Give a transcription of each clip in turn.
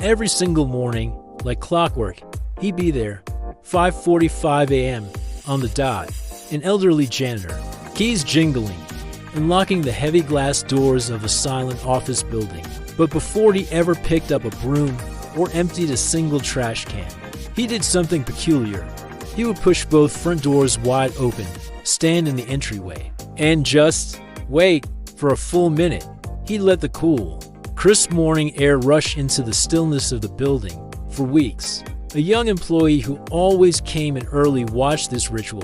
Every single morning, like clockwork, he'd be there, 5:45 a.m. on the dot, an elderly janitor, keys jingling, unlocking the heavy glass doors of a silent office building. But before he ever picked up a broom or emptied a single trash can, he did something peculiar. He would push both front doors wide open, stand in the entryway, and just wait for a full minute. He'd let the cool, crisp morning air rush into the stillness of the building. For weeks, a young employee who always came in early watched this ritual.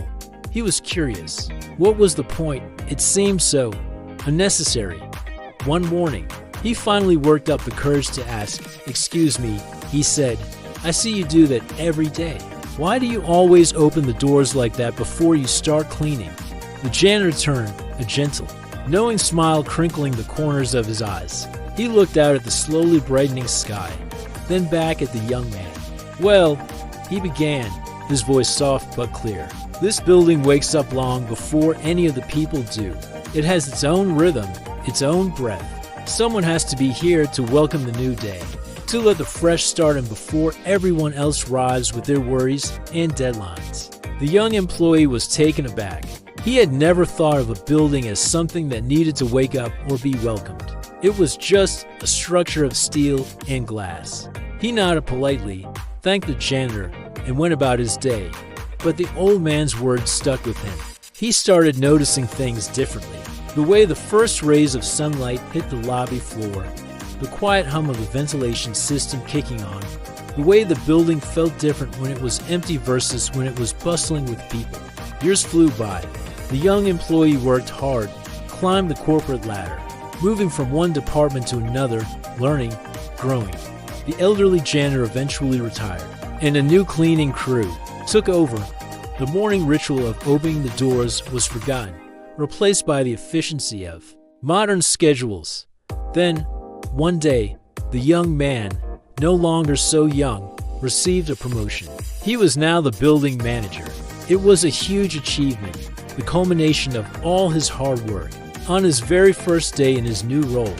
He was curious. What was the point? It seemed so unnecessary. One morning, he finally worked up the courage to ask. "Excuse me," he said, "I see you do that every day. Why do you always open the doors like that before you start cleaning?" The janitor turned, a gentle, knowing smile crinkling the corners of his eyes. He looked out at the slowly brightening sky, then back at the young man. "Well," he began, his voice soft but clear, "this building wakes up long before any of the people do. It has its own rhythm, its own breath. Someone has to be here to welcome the new day, to let the fresh start in before everyone else arrives with their worries and deadlines." The young employee was taken aback. He had never thought of a building as something that needed to wake up or be welcomed. It was just a structure of steel and glass. He nodded politely, thanked the janitor, and went about his day. But the old man's words stuck with him. He started noticing things differently. The way the first rays of sunlight hit the lobby floor, the quiet hum of the ventilation system kicking on, the way the building felt different when it was empty versus when it was bustling with people. Years flew by. The young employee worked hard, climbed the corporate ladder, moving from one department to another, learning, growing. The elderly janitor eventually retired, and a new cleaning crew took over. The morning ritual of opening the doors was forgotten, replaced by the efficiency of modern schedules. Then, one day, the young man, no longer so young, received a promotion. He was now the building manager. It was a huge achievement, the culmination of all his hard work. On his very first day in his new role,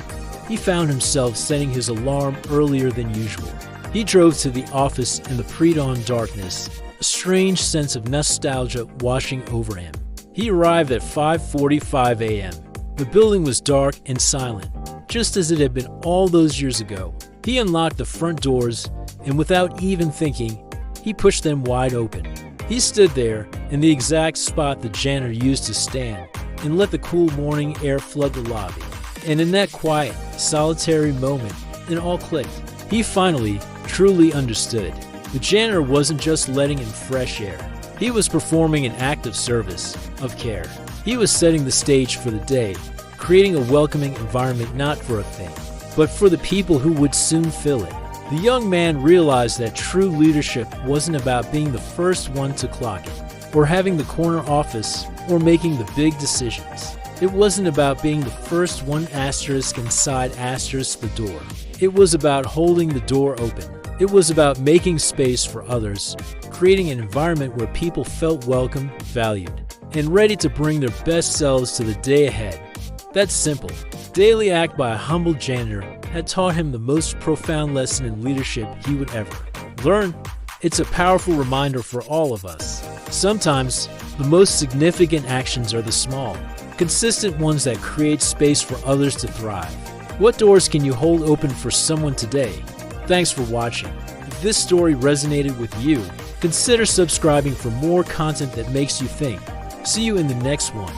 he found himself setting his alarm earlier than usual. He drove to the office in the pre-dawn darkness, a strange sense of nostalgia washing over him. He arrived at 5:45 a.m. The building was dark and silent, just as it had been all those years ago. He unlocked the front doors, and without even thinking, he pushed them wide open. He stood there in the exact spot the janitor used to stand, and let the cool morning air flood the lobby. And in that quiet, solitary moment, it all clicked. He finally, truly understood. The janitor wasn't just letting in fresh air. He was performing an act of service, of care. He was setting the stage for the day, creating a welcoming environment not for a thing, but for the people who would soon fill it. The young man realized that true leadership wasn't about being the first one to clock it, or having the corner office, or making the big decisions. It wasn't about being the first one asterisk inside asterisk the door. It was about holding the door open. It was about making space for others, creating an environment where people felt welcome, valued, and ready to bring their best selves to the day ahead. That simple, daily act by a humble janitor had taught him the most profound lesson in leadership he would ever learn. It's a powerful reminder for all of us. Sometimes, the most significant actions are the small, consistent ones that create space for others to thrive. What doors can you hold open for someone today? Thanks for watching. If this story resonated with you, consider subscribing for more content that makes you think. See you in the next one.